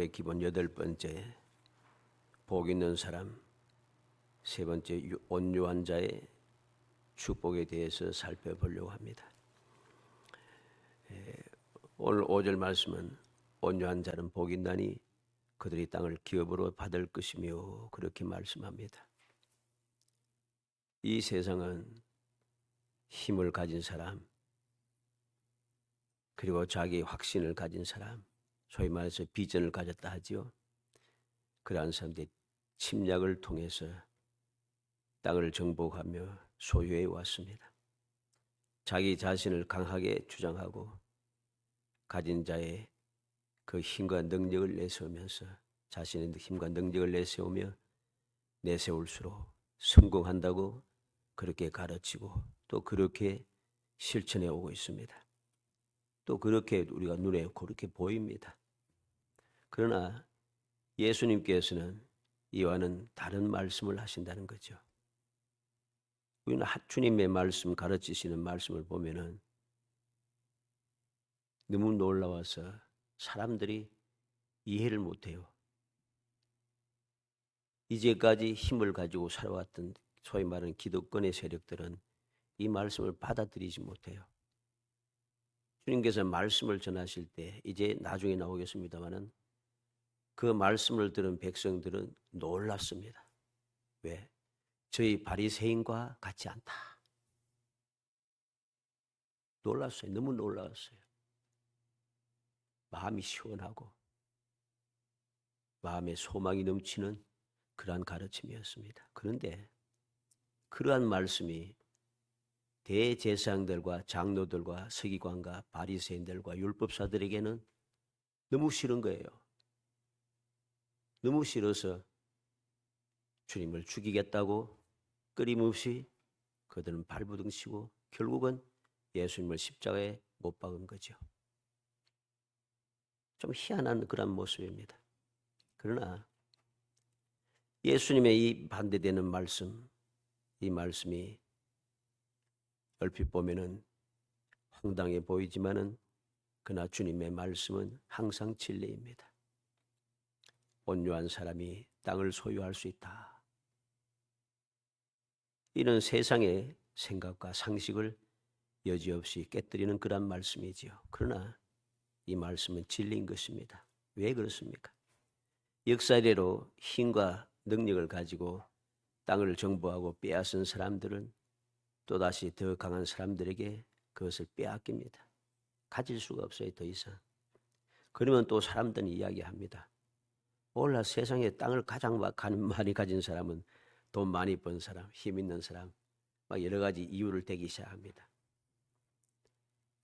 올해 기본 8번째 복 있는 사람, 세 번째 온유한 자의 축복에 대해서 살펴보려고 합니다. 오늘 5절 말씀은 온유한 자는 복이 있나니 그들이 땅을 기업으로 받을 것이며 그렇게 말씀합니다. 이 세상은 힘을 가진 사람, 그리고 자기 확신을 가진 사람, 소위 말해서 비전을 가졌다 하지요. 그러한 사람들이 침략을 통해서 땅을 정복하며 소유해 왔습니다. 자기 자신을 강하게 주장하고 가진 자의 그 힘과 능력을 내세우면서 자신의 힘과 능력을 내세울수록 성공한다고 그렇게 가르치고 또 그렇게 실천해 오고 있습니다. 또 그렇게 우리가 눈에 그렇게 보입니다. 그러나 예수님께서는 이와는 다른 말씀을 하신다는 거죠. 우리는 주님의 말씀, 가르치시는 말씀을 보면은 너무 놀라워서 사람들이 이해를 못해요. 이제까지 힘을 가지고 살아왔던 소위 말하는 기득권의 세력들은 이 말씀을 받아들이지 못해요. 주님께서 말씀을 전하실 때 이제 나중에 나오겠습니다마는 그 말씀을 들은 백성들은 놀랐습니다. 왜? 저희 바리새인과 같지 않다. 놀랐어요. 너무 놀라웠어요. 마음이 시원하고 마음에 소망이 넘치는 그러한 가르침이었습니다. 그런데 그러한 말씀이 대제사장들과 장로들과 서기관과 바리새인들과 율법사들에게는 너무 싫은 거예요. 너무 싫어서 주님을 죽이겠다고 끊임없이 그들은 발부둥치고 결국은 예수님을 십자가에 못 박은 거죠. 좀 희한한 그런 모습입니다. 그러나 예수님의 이 반대되는 말씀, 이 말씀이 얼핏 보면은 황당해 보이지만은 그러나 주님의 말씀은 항상 진리입니다. 온유한 사람이 땅을 소유할 수 있다. 이는 세상의 생각과 상식을 여지없이 깨뜨리는 그런 말씀이지요. 그러나 이 말씀은 진리인 것입니다. 왜 그렇습니까? 역사대로 힘과 능력을 가지고 땅을 정복하고 빼앗은 사람들은 또다시 더 강한 사람들에게 그것을 빼앗깁니다. 가질 수가 없어요, 더 이상. 그러면 또 사람들은 이야기합니다. 몰라, 세상에 땅을 가장 많이 가진 사람은 돈 많이 번 사람, 힘 있는 사람, 막 여러 가지 이유를 대기 시작합니다.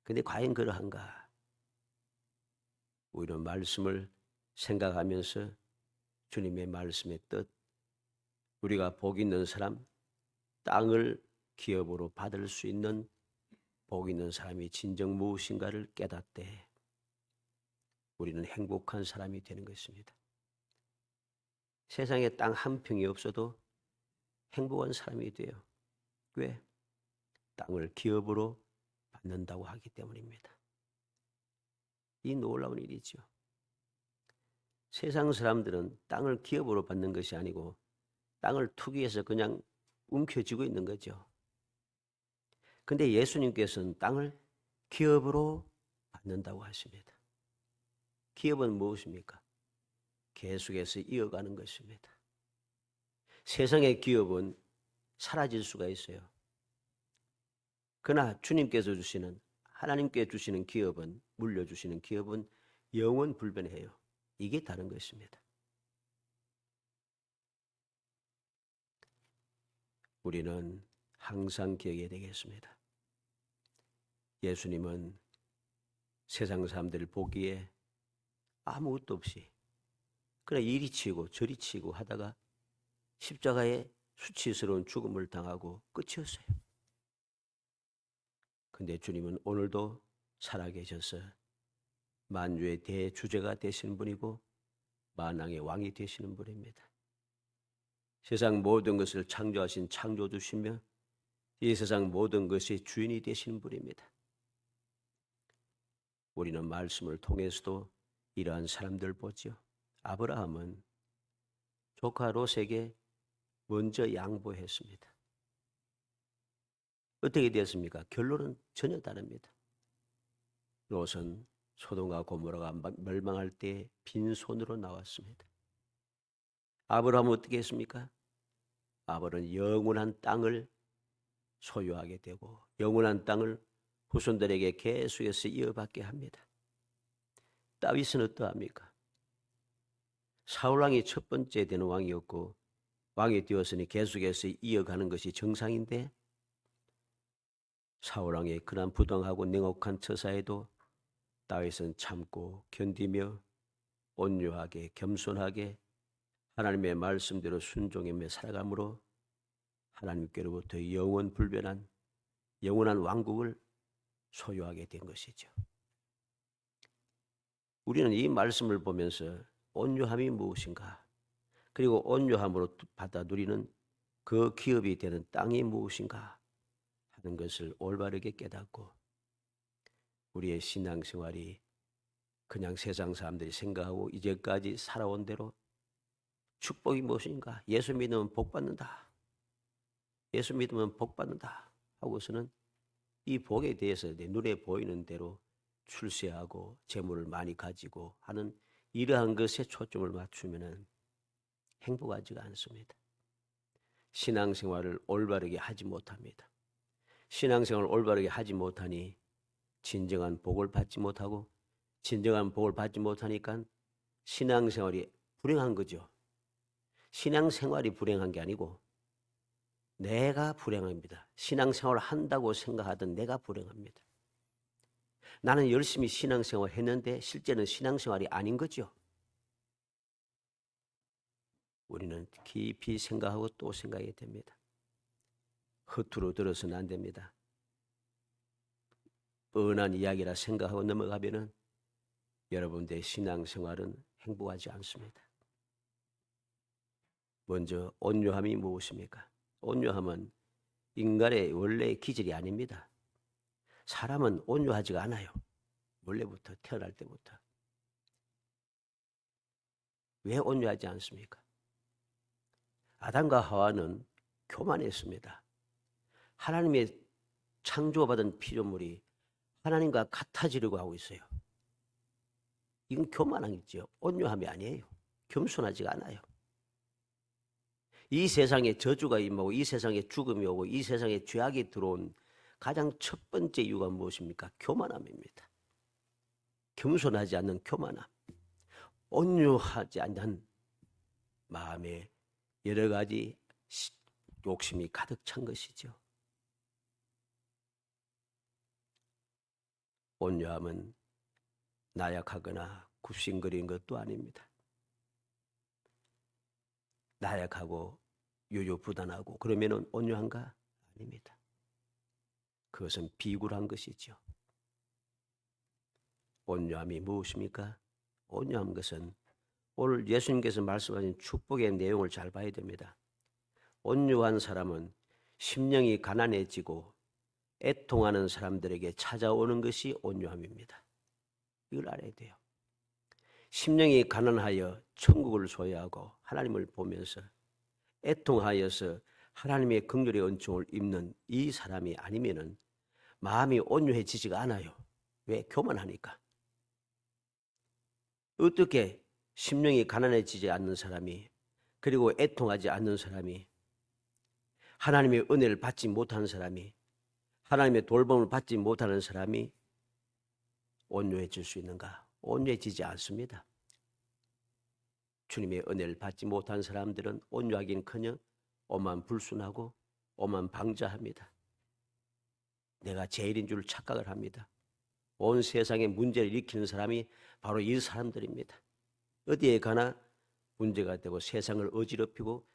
근데 과연 그러한가? 우리는 말씀을 생각하면서 주님의 말씀의 뜻, 우리가 복 있는 사람, 땅을 기업으로 받을 수 있는 복 있는 사람이 진정 무엇인가를 깨닫되 우리는 행복한 사람이 되는 것입니다. 세상에 땅 한 평이 없어도 행복한 사람이 돼요. 왜? 땅을 기업으로 받는다고 하기 때문입니다. 이 놀라운 일이죠. 세상 사람들은 땅을 기업으로 받는 것이 아니고 땅을 투기해서 그냥 움켜쥐고 있는 거죠. 근데 예수님께서는 땅을 기업으로 받는다고 하십니다. 기업은 무엇입니까? 계속해서 이어가는 것입니다. 세상의 기업은 사라질 수가 있어요. 그러나 주님께서 주시는, 하나님께 주시는 기업은, 물려주시는 기업은 영원 불변해요. 이게 다른 것입니다. 우리는 항상 기억해야 되겠습니다. 예수님은 세상 사람들을 보기에 아무것도 없이 그냥 이리 치고 저리 치고 하다가 십자가에 수치스러운 죽음을 당하고 끝이었어요. 근데 주님은 오늘도 살아계셔서 만주의 대주제가 되시는 분이고 만왕의 왕이 되시는 분입니다. 세상 모든 것을 창조하신 창조주시며 이 세상 모든 것의 주인이 되시는 분입니다. 우리는 말씀을 통해서도 이러한 사람들 보죠. 아브라함은 조카 롯에게 먼저 양보했습니다. 어떻게 되었습니까? 결론은 전혀 다릅니다. 롯은 소돔과 고모라가 멸망할 때 빈손으로 나왔습니다. 아브라함은 어떻게 했습니까? 아브라함은 영원한 땅을 소유하게 되고 영원한 땅을 후손들에게 계속해서 이어받게 합니다. 다윗은 어떠합니까? 사울왕이 첫 번째 되는 왕이었고 왕이 되었으니 계속해서 이어가는 것이 정상인데 사울왕의 그런 부당하고 냉혹한 처사에도 다윗은 참고 견디며 온유하게 겸손하게 하나님의 말씀대로 순종하며 살아감으로 하나님께로부터 영원 불변한 영원한 왕국을 소유하게 된 것이죠. 우리는 이 말씀을 보면서 온유함이 무엇인가, 그리고 온유함으로 받아 누리는 그 기업이 되는 땅이 무엇인가 하는 것을 올바르게 깨닫고 우리의 신앙생활이 그냥 세상 사람들이 생각하고 이제까지 살아온 대로 축복이 무엇인가, 예수 믿으면 복 받는다, 예수 믿으면 복 받는다 하고서는 이 복에 대해서 내 눈에 보이는 대로 출세하고 재물을 많이 가지고 하는 이러한 것에 초점을 맞추면 행복하지가 않습니다. 신앙생활을 올바르게 하지 못합니다. 신앙생활을 올바르게 하지 못하니 진정한 복을 받지 못하고 진정한 복을 받지 못하니까 신앙생활이 불행한 거죠. 신앙생활이 불행한 게 아니고 내가 불행합니다. 신앙생활을 한다고 생각하던 내가 불행합니다. 나는 열심히 신앙생활을 했는데 실제는 신앙생활이 아닌 거죠. 우리는 깊이 생각하고 또 생각해야 됩니다. 허투루 들어서는 안 됩니다. 뻔한 이야기라 생각하고 넘어가면은 여러분들의 신앙생활은 행복하지 않습니다. 먼저 온유함이 무엇입니까? 온유함은 인간의 원래의 기질이 아닙니다. 사람은 온유하지가 않아요. 원래부터 태어날 때부터. 왜 온유하지 않습니까? 아담과 하와는 교만했습니다. 하나님의 창조받은 피조물이 하나님과 같아지려고 하고 있어요. 이건 교만함이죠. 온유함이 아니에요. 겸손하지가 않아요. 이 세상에 저주가 임하고 이 세상에 죽음이 오고 이 세상에 죄악이 들어온 가장 첫 번째 이유가 무엇입니까? 교만함입니다. 겸손하지 않는 교만함, 온유하지 않는 마음에 여러 가지 욕심이 가득 찬 것이죠. 온유함은 나약하거나 굽신거리는 것도 아닙니다. 나약하고 유유부단하고 그러면은 온유한가? 아닙니다. 그것은 비굴한 것이죠. 온유함이 무엇입니까? 온유한 것은 오늘 예수님께서 말씀하신 축복의 내용을 잘 봐야 됩니다. 온유한 사람은 심령이 가난해지고 애통하는 사람들에게 찾아오는 것이 온유함입니다. 이걸 알아야 돼요. 심령이 가난하여 천국을 소유하고 하나님을 보면서 애통하여서 하나님의 긍휼의 은총을 입는 이 사람이 아니면은 마음이 온유해지지가 않아요. 왜? 교만하니까. 어떻게 심령이 가난해지지 않는 사람이, 그리고 애통하지 않는 사람이, 하나님의 은혜를 받지 못하는 사람이, 하나님의 돌봄을 받지 못하는 사람이 온유해질 수 있는가? 온유해지지 않습니다. 주님의 은혜를 받지 못한 사람들은 온유하기는커녕 오만 불순하고 오만 방자합니다. 내가 제일인 줄 착각을 합니다. 온 세상에 문제를 일으키는 사람이 바로 이 사람들입니다. 어디에 가나 문제가 되고 세상을 어지럽히고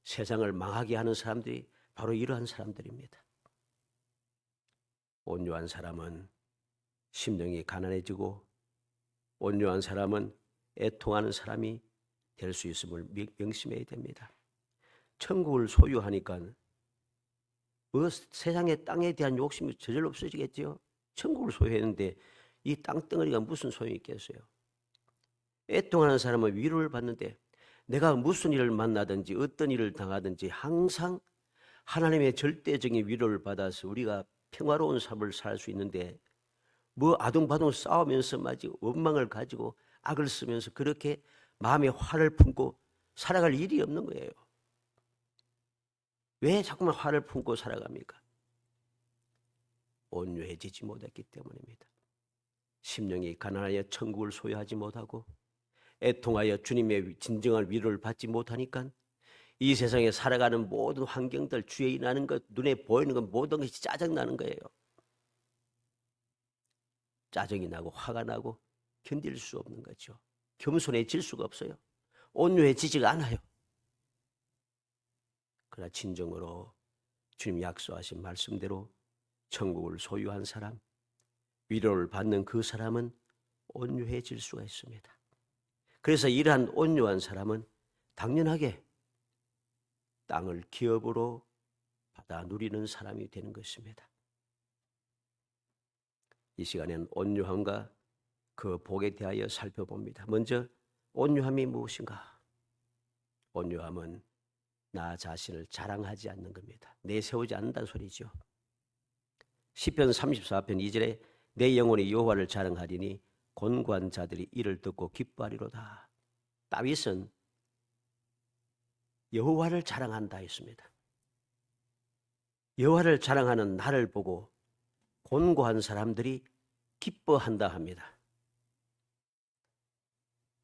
세상을 망하게 하는 사람들이 바로 이러한 사람들입니다. 온유한 사람은 심령이 가난해지고 온유한 사람은 애통하는 사람이 될 수 있음을 명심해야 됩니다. 천국을 소유하니까 세상의 땅에 대한 욕심이 저절로 없어지겠죠. 천국을 소유했는데 이 땅덩어리가 무슨 소용이 있겠어요. 애통하는 사람은 위로를 받는데 내가 무슨 일을 만나든지 어떤 일을 당하든지 항상 하나님의 절대적인 위로를 받아서 우리가 평화로운 삶을 살 수 있는데 뭐 아둥바둥 싸우면서 마치 원망을 가지고 악을 쓰면서 그렇게 마음에 화를 품고 살아갈 일이 없는 거예요. 왜 자꾸만 화를 품고 살아갑니까? 온유해지지 못했기 때문입니다. 심령이 가난하여 천국을 소유하지 못하고 애통하여 주님의 진정한 위로를 받지 못하니까 이 세상에 살아가는 모든 환경들, 주에 일어나는 것, 눈에 보이는 것 모든 것이 짜증나는 거예요. 짜증이 나고 화가 나고 견딜 수 없는 거죠. 겸손해질 수가 없어요. 온유해지지가 않아요. 그러나 진정으로 주님 약속하신 말씀대로 천국을 소유한 사람, 위로를 받는 그 사람은 온유해질 수가 있습니다. 그래서 이러한 온유한 사람은 당연하게 땅을 기업으로 받아 누리는 사람이 되는 것입니다. 이 시간에는 온유함과 그 복에 대하여 살펴봅니다. 먼저 온유함이 무엇인가? 온유함은 나 자신을 자랑하지 않는 겁니다. 내세우지 않는다는 소리죠. 시편 34편 2절에 내 영혼이 여호와를 자랑하리니 곤고한 자들이 이를 듣고 기뻐하리로다. 다윗은 여호와를 자랑한다 했습니다. 여호와를 자랑하는 나를 보고 곤고한 사람들이 기뻐한다 합니다.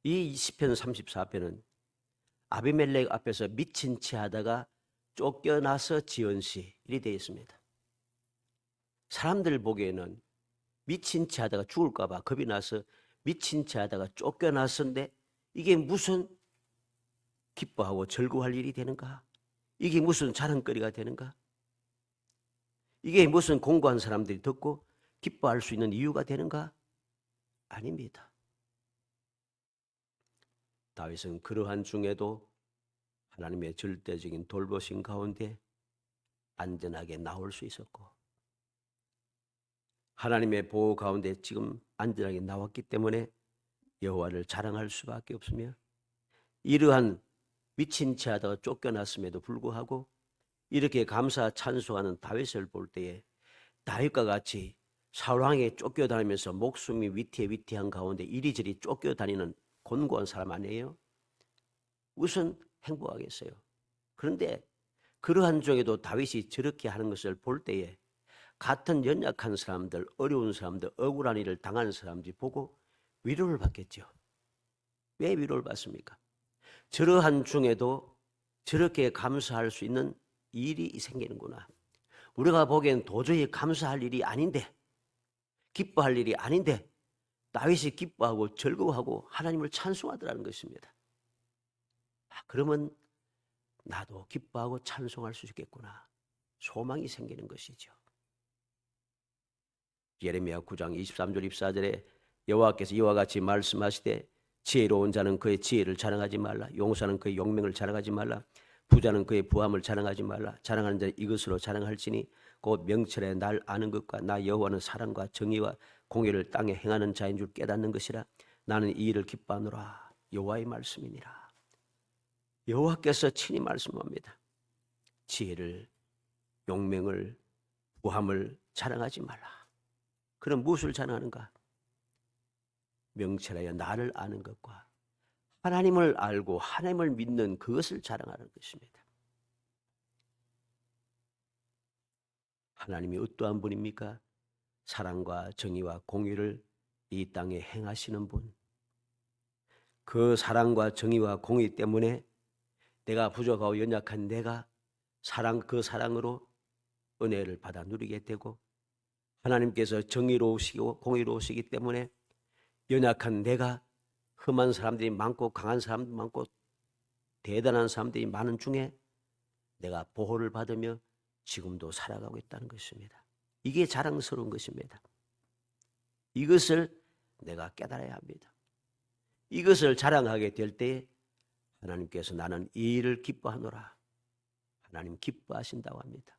이 시편 34편은 아비멜렉 앞에서 미친 채 하다가 쫓겨나서 지은 시일이 되어 있습니다. 사람들 보기에는 미친 채 하다가 죽을까 봐 겁이 나서 미친 채 하다가 쫓겨났었는데 이게 무슨 기뻐하고 즐거워할 일이 되는가? 이게 무슨 자랑거리가 되는가? 이게 무슨 공고한 사람들이 듣고 기뻐할 수 있는 이유가 되는가? 아닙니다. 다윗은 그러한 중에도 하나님의 절대적인 돌보심 가운데 안전하게 나올 수 있었고 하나님의 보호 가운데 지금 안전하게 나왔기 때문에 여호와를 자랑할 수밖에 없으며 이러한 미친 채 하다가 쫓겨났음에도 불구하고 이렇게 감사 찬송하는 다윗을 볼 때에 다윗과 같이 사울왕에 쫓겨다니면서 목숨이 위태위태한 가운데 이리저리 쫓겨다니는 곤고한 사람 아니에요? 우선 행복하겠어요. 그런데 그러한 중에도 다윗이 저렇게 하는 것을 볼 때에 같은 연약한 사람들, 어려운 사람들, 억울한 일을 당하는 사람들이 보고 위로를 받겠죠. 왜 위로를 받습니까? 저러한 중에도 저렇게 감사할 수 있는 일이 생기는구나. 우리가 보기엔 도저히 감사할 일이 아닌데, 기뻐할 일이 아닌데 다윗이 기뻐하고 즐거워하고 하나님을 찬송하더라는 것입니다. 그러면 나도 기뻐하고 찬송할 수 있겠구나. 소망이 생기는 것이죠. 예레미야 9장 23절 24절에 여호와께서 이와 같이 말씀하시되 지혜로운 자는 그의 지혜를 자랑하지 말라. 용사는 그의 용맹을 자랑하지 말라. 부자는 그의 부함을 자랑하지 말라. 자랑하는 자 이것으로 자랑할지니 곧 명철에 날 아는 것과 나 여호와는 사랑과 정의와 공의를 땅에 행하는 자인 줄 깨닫는 것이라. 나는 이 일을 기뻐하노라. 여호와의 말씀이니라. 여호와께서 친히 말씀합니다. 지혜를, 용맹을, 부함을 자랑하지 말라. 그럼 무엇을 자랑하는가? 명철하여 나를 아는 것과 하나님을 알고 하나님을 믿는 그것을 자랑하는 것입니다. 하나님이 어떠한 분입니까? 사랑과 정의와 공의를 이 땅에 행하시는 분. 그 사랑과 정의와 공의 때문에 내가 부족하고 연약한 내가 그 사랑으로 은혜를 받아 누리게 되고 하나님께서 정의로우시고 공의로우시기 때문에 연약한 내가 험한 사람들이 많고 강한 사람도 많고 대단한 사람들이 많은 중에 내가 보호를 받으며 지금도 살아가고 있다는 것입니다. 이게 자랑스러운 것입니다. 이것을 내가 깨달아야 합니다. 이것을 자랑하게 될 때 하나님께서 나는 이 일을 기뻐하노라. 하나님 기뻐하신다고 합니다.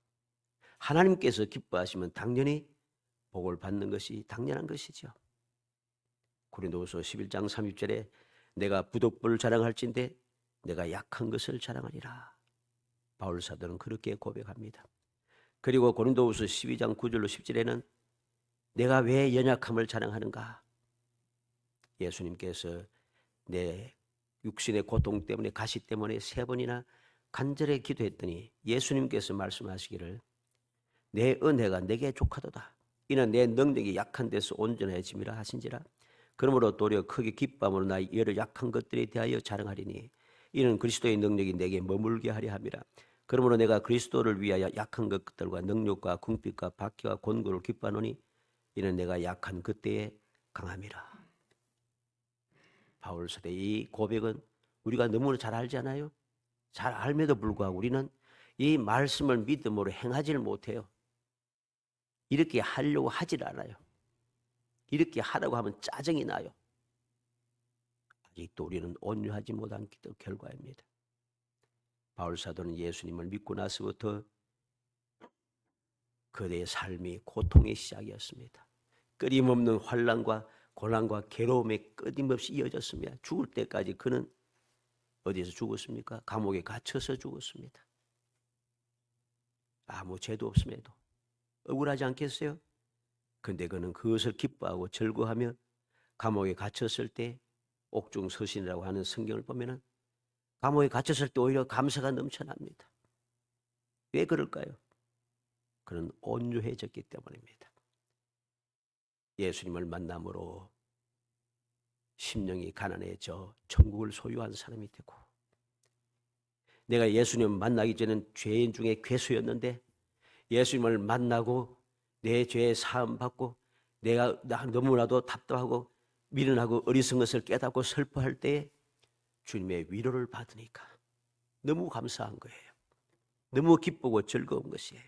하나님께서 기뻐하시면 당연히 복을 받는 것이 당연한 것이죠. 고린도후서 11장 30절에 내가 부득불을 자랑할진대 내가 약한 것을 자랑하리라. 바울 사도는 그렇게 고백합니다. 그리고 고린도후서 12장 9절로 10절에는 내가 왜 연약함을 자랑하는가? 예수님께서 내 육신의 고통 때문에 가시 때문에 3번이나 간절히 기도했더니 예수님께서 말씀하시기를 내 은혜가 내게 족하도다. 이는 내 능력이 약한 데서 온전해짐이라 하신지라. 그러므로 도리어 크게 기뻐함으로 나의 여러 약한 것들에 대하여 자랑하리니 이는 그리스도의 능력이 내게 머물게 하려 함이라. 그러므로 내가 그리스도를 위하여 약한 것들과 능력과 궁핍과 박해와 곤고를 기뻐하노니 이는 내가 약한 그때에 강함이라. 바울 사도의 이 고백은 우리가 너무나 잘 알잖아요. 잘 알면도 불구하고 우리는 이 말씀을 믿음으로 행하지를 못해요. 이렇게 하려고 하질 않아요. 이렇게 하라고 하면 짜증이 나요. 아직도 우리는 온유하지 못한 결과입니다. 바울 사도는 예수님을 믿고 나서부터 그대의 삶이 고통의 시작이었습니다. 끊임없는 환난과 고난과 괴로움에 끊임없이 이어졌습니다. 죽을 때까지 그는 어디서 죽었습니까? 감옥에 갇혀서 죽었습니다. 아무 죄도 없음에도 억울하지 않겠어요? 근데 그는 그것을 기뻐하고 즐거워하며 감옥에 갇혔을 때 옥중서신이라고 하는 성경을 보면은 감옥에 갇혔을 때 오히려 감사가 넘쳐납니다. 왜 그럴까요? 그는 온유해졌기 때문입니다. 예수님을 만남으로 심령이 가난해져 천국을 소유한 사람이 되고, 내가 예수님을 만나기 전에는 죄인 중에 괴수였는데 예수님을 만나고 내 죄에 사함 받고 내가 너무나도 답답하고 미련하고 어리석은 것을 깨닫고 슬퍼할 때에 주님의 위로를 받으니까 너무 감사한 거예요. 너무 기쁘고 즐거운 것이에요.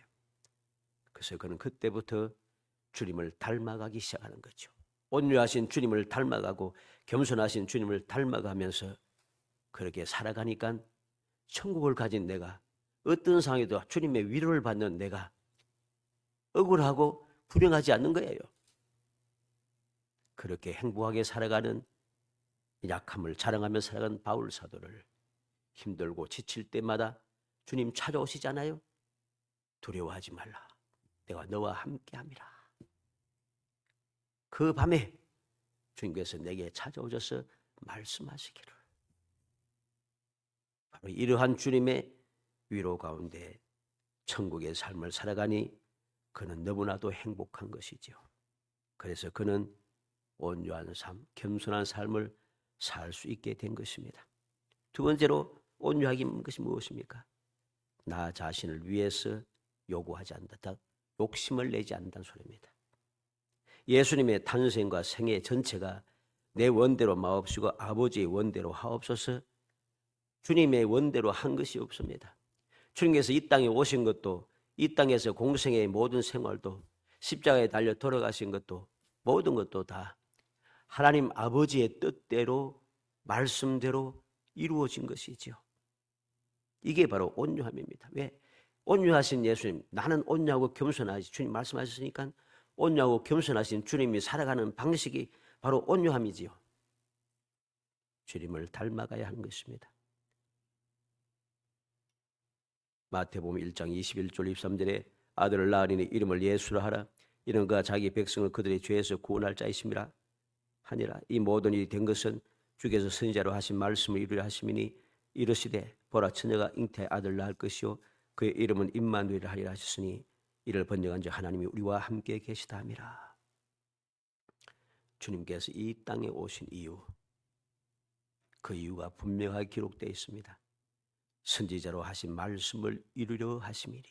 그래서 그는 그때부터 주님을 닮아가기 시작하는 거죠. 온유하신 주님을 닮아가고 겸손하신 주님을 닮아가면서 그렇게 살아가니까 천국을 가진 내가 어떤 상황에도 주님의 위로를 받는 내가 억울하고 불행하지 않는 거예요. 그렇게 행복하게 살아가는, 약함을 자랑하며 살아가는 바울 사도를 힘들고 지칠 때마다 주님 찾아오시잖아요. 두려워하지 말라. 내가 너와 함께함이라. 그 밤에 주님께서 내게 찾아오셔서 말씀하시기를. 바로 이러한 주님의 위로 가운데 천국의 삶을 살아가니 그는 너무나도 행복한 것이죠. 그래서 그는 온유한 삶, 겸손한 삶을 살 수 있게 된 것입니다. 두 번째로 온유하기 것이 무엇입니까? 나 자신을 위해서 요구하지 않는다. 욕심을 내지 않는다는 소리입니다. 예수님의 탄생과 생애 전체가 내 원대로 마옵시고 아버지의 원대로 하옵소서. 주님의 원대로 한 것이 없습니다. 주님께서 이 땅에 오신 것도, 이 땅에서 공생의 모든 생활도, 십자가에 달려 돌아가신 것도, 모든 것도 다 하나님 아버지의 뜻대로 말씀대로 이루어진 것이지요. 이게 바로 온유함입니다. 왜? 온유하신 예수님, 나는 온유하고 겸손하지, 주님 말씀하셨으니까 온유하고 겸손하신 주님이 살아가는 방식이 바로 온유함이지요. 주님을 닮아가야 하는 것입니다. 마태복음 1장 21절 23절에 아들을 낳으리니 이름을 예수라 하라. 이는 그가 자기 백성을 그들의 죄에서 구원할 자이심이라 하니라. 이 모든 일이 된 것은 주께서 선지자로 하신 말씀을 이루려 하심이니 이르시되 보라 처녀가 잉태의 아들 낳을 것이요 그의 이름은 임마누엘이라 하리라 하셨으니 이를 번역한 자 하나님이 우리와 함께 계시다 함이라. 주님께서 이 땅에 오신 이유, 그 이유가 분명하게 기록되어 있습니다. 선지자로 하신 말씀을 이루려 하심이니.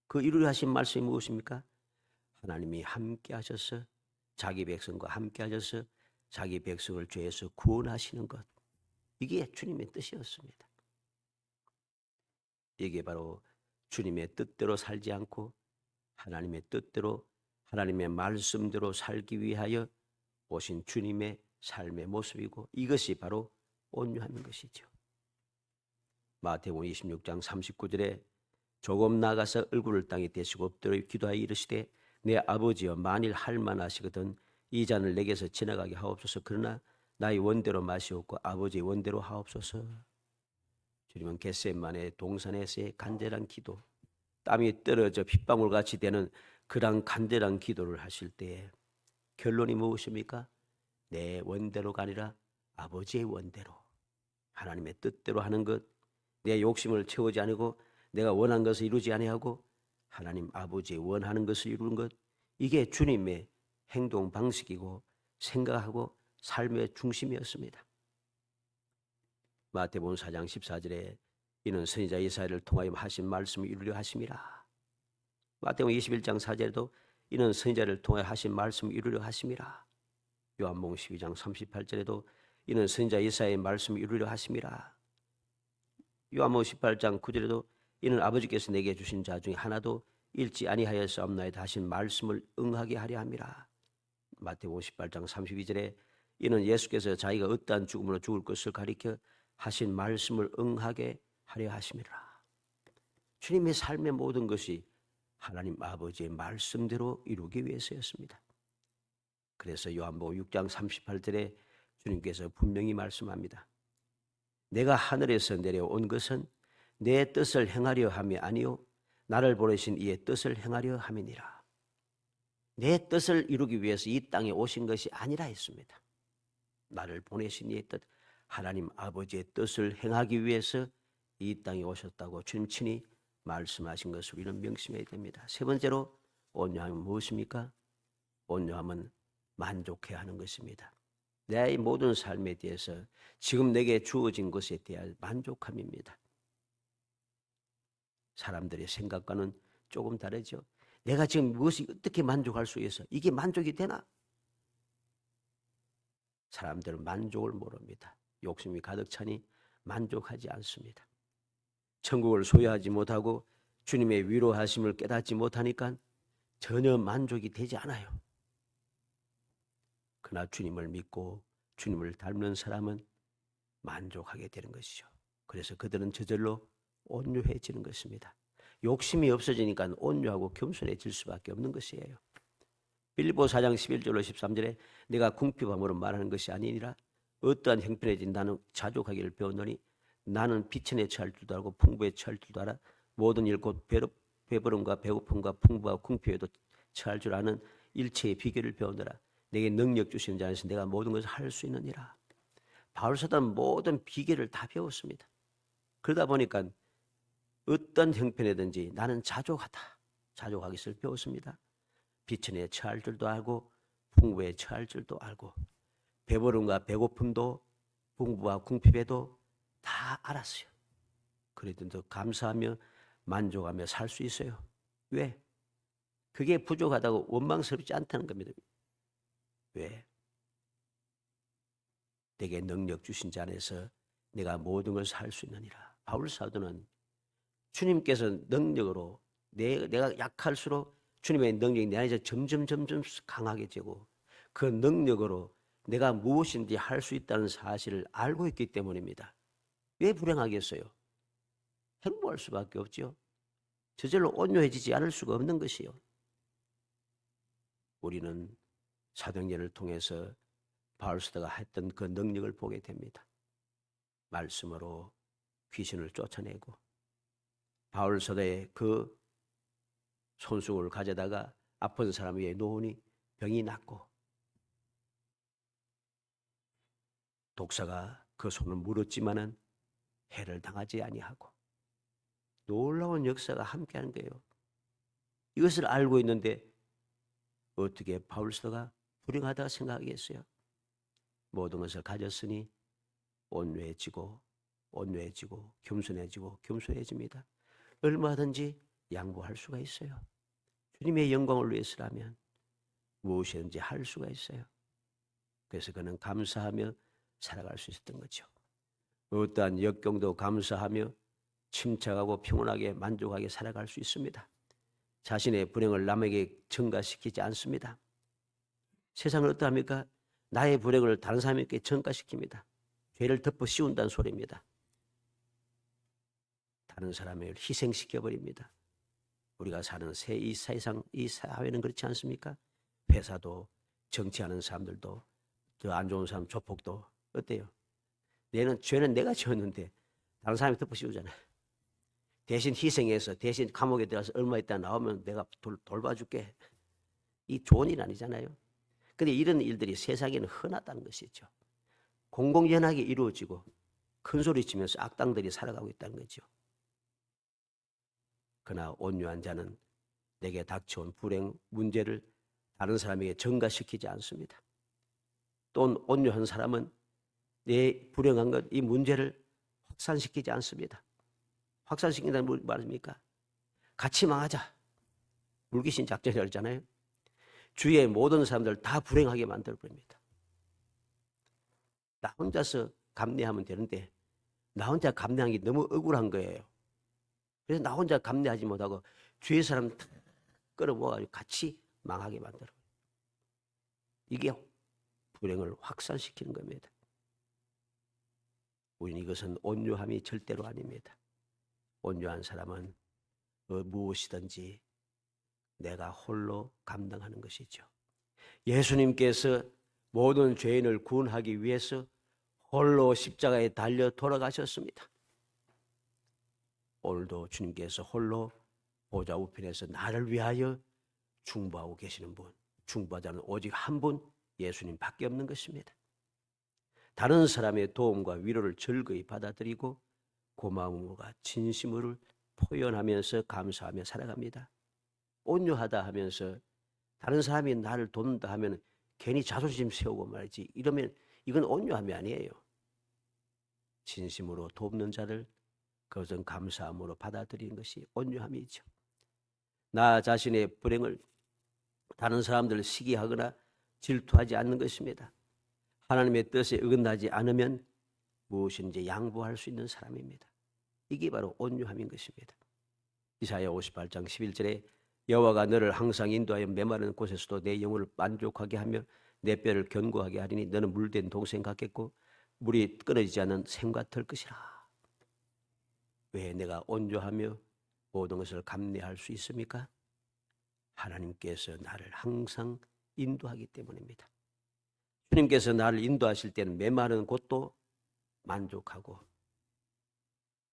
그 이루려 하신 말씀이 무엇입니까? 하나님이 함께 하셔서 자기 백성과 함께 하셔서 자기 백성을 죄에서 구원하시는 것, 이게 주님의 뜻이었습니다. 이게 바로 주님의 뜻대로 살지 않고 하나님의 뜻대로, 하나님의 말씀대로 살기 위하여 오신 주님의 삶의 모습이고, 이것이 바로 온유함인 것이죠. 마태복음 26장 39절에 조금 나가서 얼굴을 땅에 대시고 엎드려 기도하여 이르시되 내 아버지여 만일 할 만하시거든 이 잔을 내게서 지나가게 하옵소서. 그러나 나의 원대로 마시옵고 아버지의 원대로 하옵소서. 주님은 겟세마네 동산에서의 간절한 기도, 땀이 떨어져 핏방울같이 되는 그런 간절한 기도를 하실 때에 결론이 무엇입니까? 내 원대로가 아니라 아버지의 원대로, 하나님의 뜻대로 하는 것, 내 욕심을 채우지 않고 내가 원한 것을 이루지 아니하고 하나님 아버지의 원하는 것을 이루는 것, 이게 주님의 행동 방식이고 생각하고 삶의 중심이었습니다. 마태복음 4장 14절에 이는 선지자 이사야를 통하여 하신 말씀을 이루려 하심이라. 마태복음 21장 4절에도 이는 선지자를 통하여 하신 말씀을 이루려 하심이라. 요한복음 12장 38절에도 이는 선지자 이사야의 말씀을 이루려 하심이라. 요한복음 18장 9절에도 이는 아버지께서 내게 주신 자 중에 하나도 잃지 아니하였사옵나이다 하신 말씀을 응하게 하려 함이라. 마태복음 18장 32절에 이는 예수께서 자기가 어떠한 죽음으로 죽을 것을 가리켜 하신 말씀을 응하게 하려 하심이라. 주님의 삶의 모든 것이 하나님 아버지의 말씀대로 이루기 위해서였습니다. 그래서 요한복음 6장 38절에 주님께서 분명히 말씀합니다. 내가 하늘에서 내려온 것은 내 뜻을 행하려 함이 아니요 나를 보내신 이의 뜻을 행하려 함이니라. 내 뜻을 이루기 위해서 이 땅에 오신 것이 아니라 했습니다. 나를 보내신 이의 뜻, 하나님 아버지의 뜻을 행하기 위해서 이 땅에 오셨다고 주님 친히 말씀하신 것을 우리는 명심해야 됩니다. 세 번째로 온유함은 무엇입니까? 온유함은 만족해야 하는 것입니다. 내 모든 삶에 대해서 지금 내게 주어진 것에 대한 만족함입니다. 사람들의 생각과는 조금 다르죠. 내가 지금 무엇이 어떻게 만족할 수 있어? 이게 만족이 되나? 사람들은 만족을 모릅니다. 욕심이 가득 차니 만족하지 않습니다. 천국을 소유하지 못하고 주님의 위로하심을 깨닫지 못하니까 전혀 만족이 되지 않아요. 그러나 주님을 믿고 주님을 닮는 사람은 만족하게 되는 것이죠. 그래서 그들은 저절로 온유해지는 것입니다. 욕심이 없어지니까 온유하고 겸손해질 수밖에 없는 것이에요. 빌립보 4장 11절로 13절에 내가 궁핍함으로 말하는 것이 아니니라 어떠한 형편에든지 나는 자족하기를 배웠노니 나는 비천에 처할 줄도 알고 풍부에 처할 줄도 알아 모든 일 곧 배부름과 배고픔과 풍부와 궁핍에도 처할 줄 아는 일체의 비결을 배우느라 내게 능력 주시는 자 안에서 내가 모든 것을 할 수 있느니라. 바울 사도는 모든 비결을 다 배웠습니다. 그러다 보니까 어떤 형편이든지 나는 자족하다. 자족하기를 배웠습니다. 비천에 처할 줄도 알고 풍부에 처할 줄도 알고 배부름과 배고픔도 풍부와 궁핍에도 다 알았어요. 그래도 감사하며 만족하며 살 수 있어요. 왜? 그게 부족하다고 원망스럽지 않다는 겁니다. 왜? 내게 능력 주신 자 안에서 내가 모든 것을 할 수 있느니라. 바울 사도는 주님께서 능력으로 내가 약할수록 주님의 능력이 내 안에서 점점 강하게 되고 그 능력으로 내가 무엇인지 할 수 있다는 사실을 알고 있기 때문입니다. 왜 불행하겠어요? 행복할 수밖에 없죠. 저절로 온유해지지 않을 수가 없는 것이요. 우리는 사도행전을 통해서 바울 사도가 했던 그 능력을 보게 됩니다. 말씀으로 귀신을 쫓아내고 바울 사도의 그 손수건을 가져다가 아픈 사람 위에 놓으니 병이 낫고 독사가 그 손을 물었지만은 해를 당하지 아니하고 놀라운 역사가 함께하는 거예요. 이것을 알고 있는데 어떻게 바울 사도가 불행하다고 생각하겠어요? 모든 것을 가졌으니 온유해지고 겸손해집니다. 얼마든지 양보할 수가 있어요. 주님의 영광을 위해서라면 무엇이든지 할 수가 있어요. 그래서 그는 감사하며 살아갈 수 있었던 거죠. 어떠한 역경도 감사하며 침착하고 평온하게 만족하게 살아갈 수 있습니다. 자신의 불행을 남에게 전가시키지 않습니다. 세상은 어떠합니까? 나의 불행을 다른 사람에게 전가시킵니다. 죄를 덮어 씌운다는 소리입니다. 다른 사람을 희생시켜버립니다. 우리가 사는 이 세상, 이 사회는 그렇지 않습니까? 회사도 정치하는 사람들도 저 안 좋은 사람 조폭도 어때요? 죄는 내가 지었는데 다른 사람이 덮어씌우잖아요. 대신 희생해서 대신 감옥에 들어가서 얼마 있다 나오면 내가 돌봐줄게. 이 좋은 일 아니잖아요. 근데 이런 일들이 세상에는 흔하다는 것이죠. 공공연하게 이루어지고 큰 소리 치면서 악당들이 살아가고 있다는 거죠. 그러나 온유한 자는 내게 닥쳐온 불행 문제를 다른 사람에게 전가시키지 않습니다. 또 온유한 사람은 내 불행한 것, 이 문제를 확산시키지 않습니다. 확산시킨다는 뭘 말입니까? 같이 망하자. 물귀신 작전이라고 했잖아요. 주위의 모든 사람들 다 불행하게 만들어버립니다. 나 혼자서 감내하면 되는데 나 혼자 감내한 게 너무 억울한 거예요. 그래서 나 혼자 감내하지 못하고 주위 사람 다 끌어모아가지고 같이 망하게 만들어요. 이게 불행을 확산시키는 겁니다. 우리는 이것은 온유함이 절대로 아닙니다. 온유한 사람은 무엇이든지 내가 홀로 감당하는 것이죠. 예수님께서 모든 죄인을 구원하기 위해서 홀로 십자가에 달려 돌아가셨습니다. 오늘도 주님께서 홀로 보좌 우편에서 나를 위하여 중보하고 계시는 분, 중보자는 오직 한 분, 예수님밖에 없는 것입니다. 다른 사람의 도움과 위로를 즐거이 받아들이고 고마움과 진심을 표현하면서 감사하며 살아갑니다. 온유하다 하면서 다른 사람이 나를 돕는다 하면 괜히 자존심 세우고 말이지, 이러면 이건 온유함이 아니에요. 진심으로 돕는 자를 그것은 감사함으로 받아들이는 것이 온유함이죠. 나 자신의 불행을 다른 사람들을 시기하거나 질투하지 않는 것입니다. 하나님의 뜻에 어긋나지 않으면 무엇인지 양보할 수 있는 사람입니다. 이게 바로 온유함인 것입니다. 이사야 58장 11절에 여호와가 너를 항상 인도하여 메마른 곳에서도 내 영혼을 만족하게 하며 내 뼈를 견고하게 하리니 너는 물된 동생 같겠고 물이 끊어지지 않는 샘 같을 것이라. 왜 내가 온유하며 모든 것을 감내할 수 있습니까? 하나님께서 나를 항상 인도하기 때문입니다. 주님께서 나를 인도하실 때는 메마른 곳도 만족하고,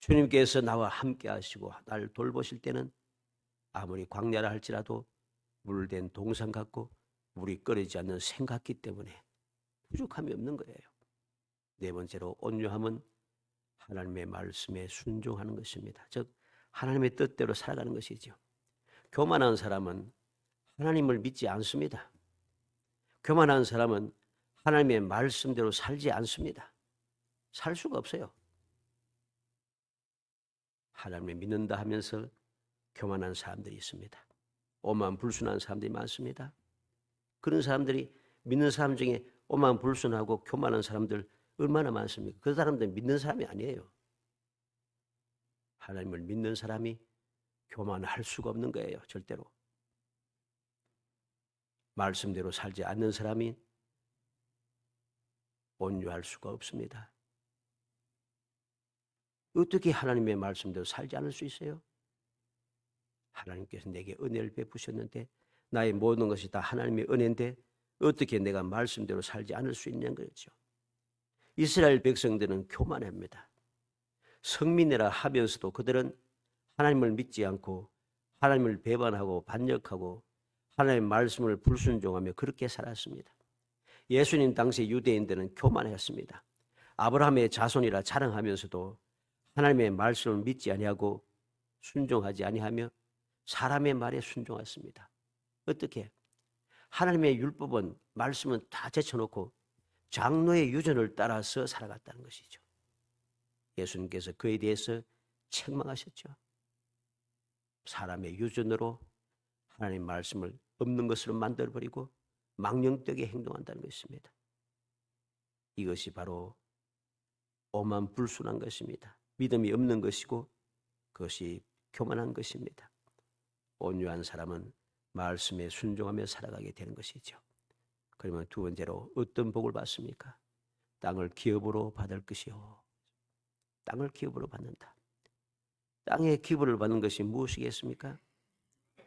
주님께서 나와 함께 하시고 나를 돌보실 때는 아무리 광야라 할지라도 물된 동산 같고 물이 끓이지 않는 샘 같기 때문에 부족함이 없는 거예요. 네 번째로 온유함은 하나님의 말씀에 순종하는 것입니다. 즉 하나님의 뜻대로 살아가는 것이죠. 교만한 사람은 하나님을 믿지 않습니다. 교만한 사람은 하나님의 말씀대로 살지 않습니다. 살 수가 없어요. 하나님을 믿는다 하면서 교만한 사람들이 있습니다. 오만 불순한 사람들이 많습니다. 그런 사람들이 믿는 사람 중에 오만 불순하고 교만한 사람들 얼마나 많습니까? 그 사람들은 믿는 사람이 아니에요. 하나님을 믿는 사람이 교만할 수가 없는 거예요. 절대로. 말씀대로 살지 않는 사람이 온유할 수가 없습니다. 어떻게 하나님의 말씀대로 살지 않을 수 있어요? 하나님께서 내게 은혜를 베푸셨는데 나의 모든 것이 다 하나님의 은혜인데 어떻게 내가 말씀대로 살지 않을 수 있냐는 거죠. 이스라엘 백성들은 교만합니다. 성민이라 하면서도 그들은 하나님을 믿지 않고 하나님을 배반하고 반역하고 하나님의 말씀을 불순종하며 그렇게 살았습니다. 예수님 당시 유대인들은 교만했습니다. 아브라함의 자손이라 자랑하면서도 하나님의 말씀을 믿지 아니하고 순종하지 아니하며 사람의 말에 순종했습니다. 어떻게? 하나님의 율법은 말씀은 다 제쳐놓고 장로의 유전을 따라서 살아갔다는 것이죠. 예수님께서 그에 대해서 책망하셨죠. 사람의 유전으로 하나님의 말씀을 없는 것으로 만들어버리고 망령되게 행동한다는 것입니다. 이것이 바로 오만 불순한 것입니다. 믿음이 없는 것이고 그것이 교만한 것입니다. 온유한 사람은 말씀에 순종하며 살아가게 되는 것이죠. 그러면 두 번째로 어떤 복을 받습니까? 땅을 기업으로 받을 것이요. 땅을 기업으로 받는다. 땅의 기업을 받는 것이 무엇이겠습니까?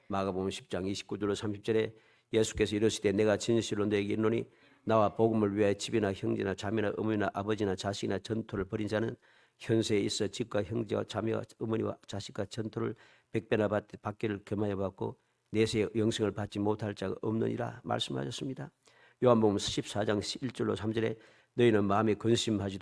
마가복음 10장 29절로 30절에 예수께서 이르시되 내가 진실로 너에게 이르노니 나와 복음을 위하여 집이나 형제나 자매나 어머니나 아버지나 자식이나 전토를 벌인 자는 현세에 있어 집과 형제와 자매와 어머니와 자식과 전토를 100배나 받기를 겸하여 받고 내세의 영생을 받지 못할 자가 없느니라 말씀하셨습니다. 요한복음 14장 1절로 3절에 너희는 마음에 근심하지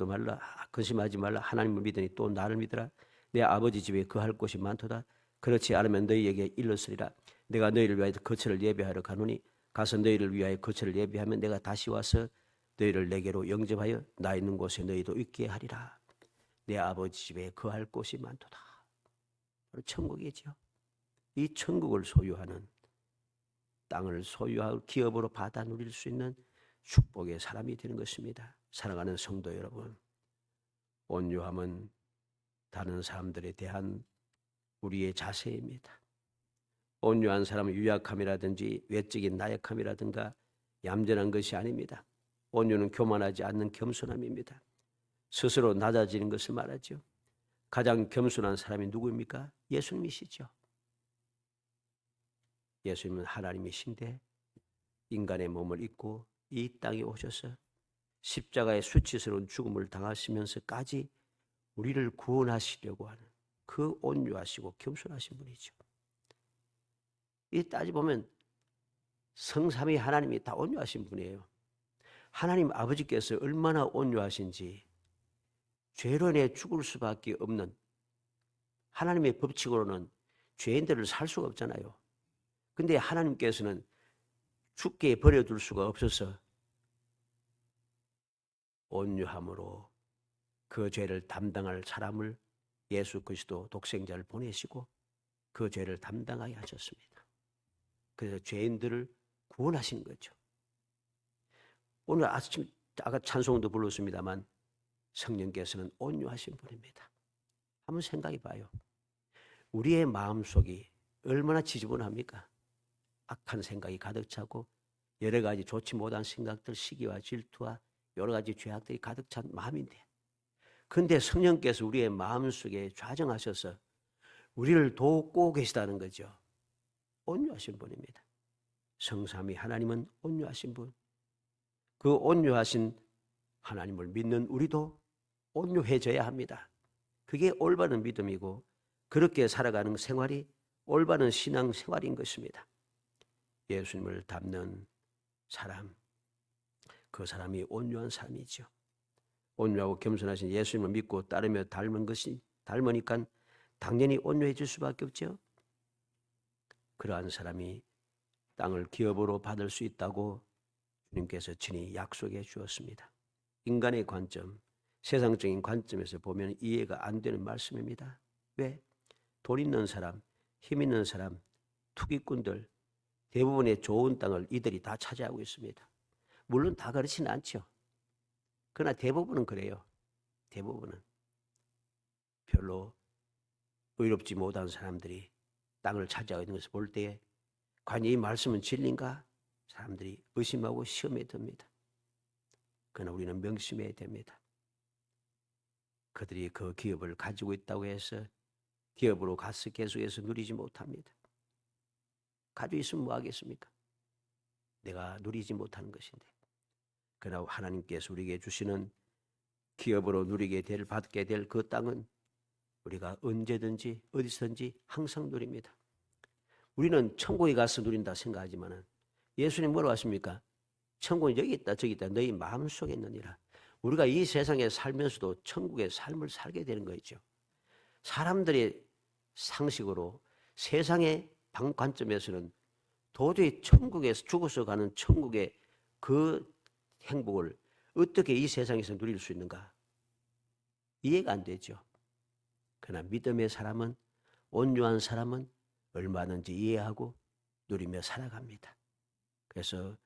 말라. 하나님을 믿으니 또 나를 믿으라. 내 아버지 집에 거할 곳이 많도다. 그렇지 않으면 너희에게 일렀으리라. 내가 너희를 위하여 거처를 예비하러 가노니 가서 너희를 위하여 거처를 예비하면 내가 다시 와서 너희를 내게로 영접하여 나 있는 곳에 너희도 있게 하리라. 내 아버지 집에 거할 곳이 많도다. 바로 천국이죠. 이 천국을 소유하는, 땅을 소유하고 기업으로 받아 누릴 수 있는 축복의 사람이 되는 것입니다. 사랑하는 성도 여러분, 온유함은 다른 사람들에 대한 우리의 자세입니다. 온유한 사람은 유약함이라든지 외적인 나약함이라든가 얌전한 것이 아닙니다. 온유는 교만하지 않는 겸손함입니다. 스스로 낮아지는 것을 말하죠. 가장 겸손한 사람이 누구입니까? 예수님이시죠. 예수님은 하나님이신데 인간의 몸을 입고 이 땅에 오셔서 십자가의 수치스러운 죽음을 당하시면서까지 우리를 구원하시려고 하는 그 온유하시고 겸손하신 분이죠. 이 따지보면 성삼위 하나님이 다 온유하신 분이에요. 하나님 아버지께서 얼마나 온유하신지, 죄로 인해 죽을 수밖에 없는 하나님의 법칙으로는 죄인들을 살 수가 없잖아요. 근데 하나님께서는 죽게 버려둘 수가 없어서 온유함으로 그 죄를 담당할 사람을 예수 그리스도 독생자를 보내시고 그 죄를 담당하게 하셨습니다. 그래서 죄인들을 구원하신 거죠. 오늘 아침 아까 찬송도 불렀습니다만 성령께서는 온유하신 분입니다. 한번 생각해 봐요. 우리의 마음속이 얼마나 지저분합니까? 악한 생각이 가득 차고 여러 가지 좋지 못한 생각들, 시기와 질투와 여러 가지 죄악들이 가득 찬 마음인데, 그런데 성령께서 우리의 마음속에 좌정하셔서 우리를 돕고 계시다는 거죠. 온유하신 분입니다. 성삼위 하나님은 온유하신 분. 그 온유하신 하나님을 믿는 우리도 온유해져야 합니다. 그게 올바른 믿음이고 그렇게 살아가는 생활이 올바른 신앙 생활인 것입니다. 예수님을 닮는 사람, 그 사람이 온유한 사람이죠. 온유하고 겸손하신 예수님을 믿고 따르며 닮으니까 당연히 온유해질 수밖에 없죠. 그러한 사람이 땅을 기업으로 받을 수 있다고 주님께서 친히 약속해 주었습니다. 인간의 관점, 세상적인 관점에서 보면 이해가 안 되는 말씀입니다. 왜? 돈 있는 사람, 힘 있는 사람, 투기꾼들, 대부분의 좋은 땅을 이들이 다 차지하고 있습니다. 물론 다 그렇지는 않죠. 그러나 대부분은 그래요. 대부분은. 별로 의롭지 못한 사람들이 땅을 차지하고 있는 것을 볼 때에 과연 이 말씀은 진리인가? 사람들이 의심하고 시험에 듭니다. 그러나 우리는 명심해야 됩니다. 그들이 그 기업을 가지고 있다고 해서 기업으로 가서 계속해서 누리지 못합니다. 가지고 있으면 뭐 하겠습니까? 내가 누리지 못하는 것인데. 그러나 하나님께서 우리에게 주시는 기업으로 누리게 될, 받게 될 그 땅은 우리가 언제든지 어디서든지 항상 누립니다. 우리는 천국에 가서 누린다 생각하지만 예수님 뭐라고 하십니까? 천국은 여기 있다 저기 있다 너희 마음속에 있느니라. 우리가 이 세상에 살면서도 천국의 삶을 살게 되는 거죠. 사람들의 상식으로 세상의 관점에서는 도저히 천국에서 죽어서 가는 천국의 그 행복을 어떻게 이 세상에서 누릴 수 있는가? 이해가 안 되죠. 그러나 믿음의 사람은, 온유한 사람은 얼마든지 이해하고 누리며 살아갑니다. 그래서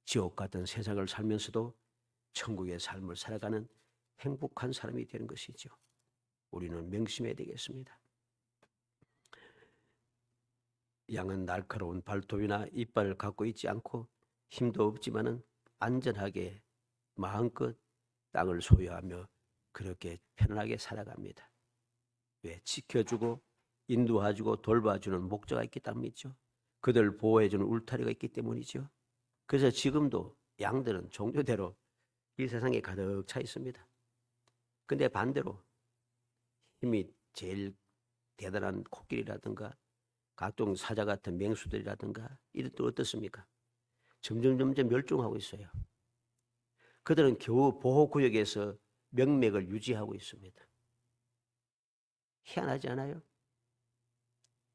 지옥 같은 세상을 살면서도 천국의 삶을 살아가는 행복한 사람이 되는 것이죠. 우리는 명심해야 되겠습니다. 양은 날카로운 발톱이나 이빨을 갖고 있지 않고 힘도 없지만은 안전하게 마음껏 땅을 소유하며 그렇게 편안하게 살아갑니다. 왜? 지켜주고 인도해주고 돌봐주는 목자가 있기 때문이죠. 그들 보호해주는 울타리가 있기 때문이죠. 그래서 지금도 양들은 종류대로 이 세상에 가득 차 있습니다. 근데 반대로 힘이 제일 대단한 코끼리라든가 각종 사자 같은 맹수들이라든가 이것도 어떻습니까? 점점 멸종하고 있어요. 그들은 겨우 보호구역에서 명맥을 유지하고 있습니다. 희한하지 않아요?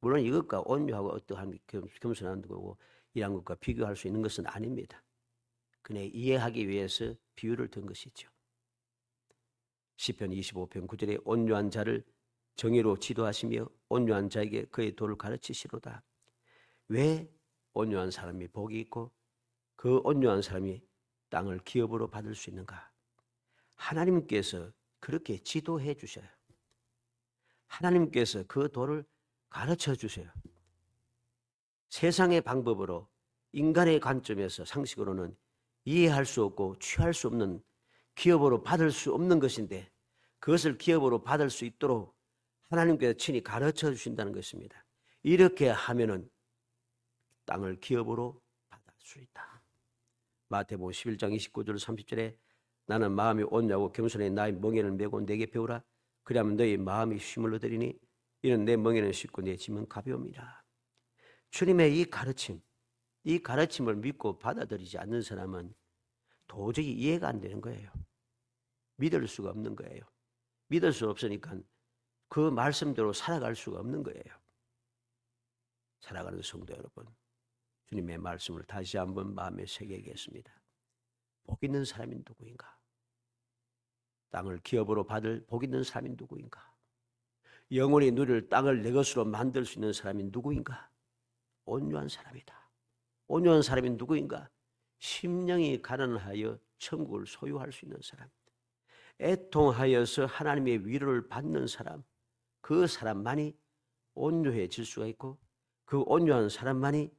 물론 이것과 온유하고 어떠한 겸손한 거고 이런 것과 비교할 수 있는 것은 아닙니다. 그냥 이해하기 위해서 비유를 든 것이죠. 시편 25편 9절에 온유한 자를 정의로 지도하시며 온유한 자에게 그의 도를 가르치시로다. 왜 온유한 사람이 복이 있고 그 온유한 사람이 땅을 기업으로 받을 수 있는가? 하나님께서 그렇게 지도해 주셔요. 하나님께서 그 도를 가르쳐 주세요. 세상의 방법으로 인간의 관점에서 상식으로는 이해할 수 없고 취할 수 없는 기업으로 받을 수 없는 것인데 그것을 기업으로 받을 수 있도록 하나님께서 친히 가르쳐 주신다는 것입니다. 이렇게 하면은 땅을 기업으로 받을 수 있다. 마태복음 11장 29절 30절에 나는 마음이 온유하고 겸손해 나의 멍에를 메고 내게 배우라. 그리하면 너희 마음이 쉼을 얻으리니 이는 내 멍에는 쉽고 내 짐은 가벼움이라. 주님의 이 가르침을 믿고 받아들이지 않는 사람은 도저히 이해가 안 되는 거예요. 믿을 수가 없는 거예요. 믿을 수 없으니까 그 말씀대로 살아갈 수가 없는 거예요. 살아가는 성도 여러분, 주님의 말씀을 다시 한번 마음에 새기겠습니다. 복 있는 사람이 누구인가? 땅을 기업으로 받을 복 있는 사람이 누구인가? 영원히 누릴 땅을 내 것으로 만들 수 있는 사람이 누구인가? 온유한 사람이다. 온유한 사람이 누구인가? 심령이 가난하여 천국을 소유할 수 있는 사람. 애통하여서 하나님의 위로를 받는 사람. 그 사람만이 온유해질 수가 있고 그 온유한 사람만이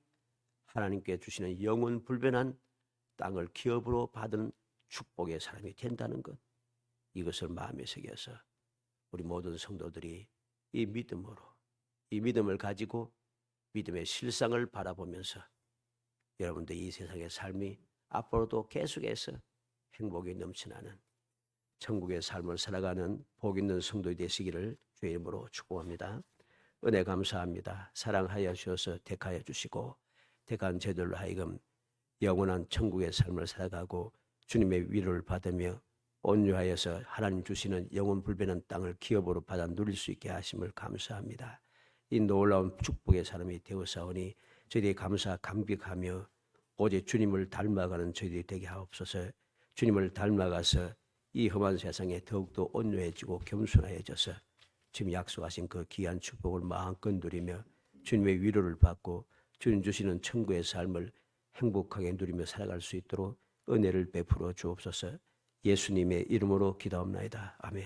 하나님께 주시는 영원 불변한 땅을 기업으로 받은 축복의 사람이 된다는 것. 이것을 마음에 새겨서 우리 모든 성도들이 이 믿음을 가지고 믿음의 실상을 바라보면서 여러분들 이 세상의 삶이 앞으로도 계속해서 행복이 넘쳐나는 천국의 삶을 살아가는 복 있는 성도이 되시기를 주의 이름으로 축복합니다. 은혜 감사합니다. 사랑하여 주셔서 택하여 주시고 택한 저희들로 하여금 영원한 천국의 삶을 살아가고 주님의 위로를 받으며 온유하여서 하나님 주시는 영원 불변한 땅을 기업으로 받아 누릴 수 있게 하심을 감사합니다. 이 놀라운 축복의 사람이 되어사오니 저희들이 감격하며 오직 주님을 닮아가는 저희들이 되게 하옵소서. 주님을 닮아가서 이 험한 세상에 더욱더 온유해지고 겸손해져서 지금 약속하신 그 귀한 축복을 마음껏 누리며 주님의 위로를 받고 주님 주시는 천국의 삶을 행복하게 누리며 살아갈 수 있도록 은혜를 베풀어 주옵소서. 예수님의 이름으로 기도합나이다. 아멘.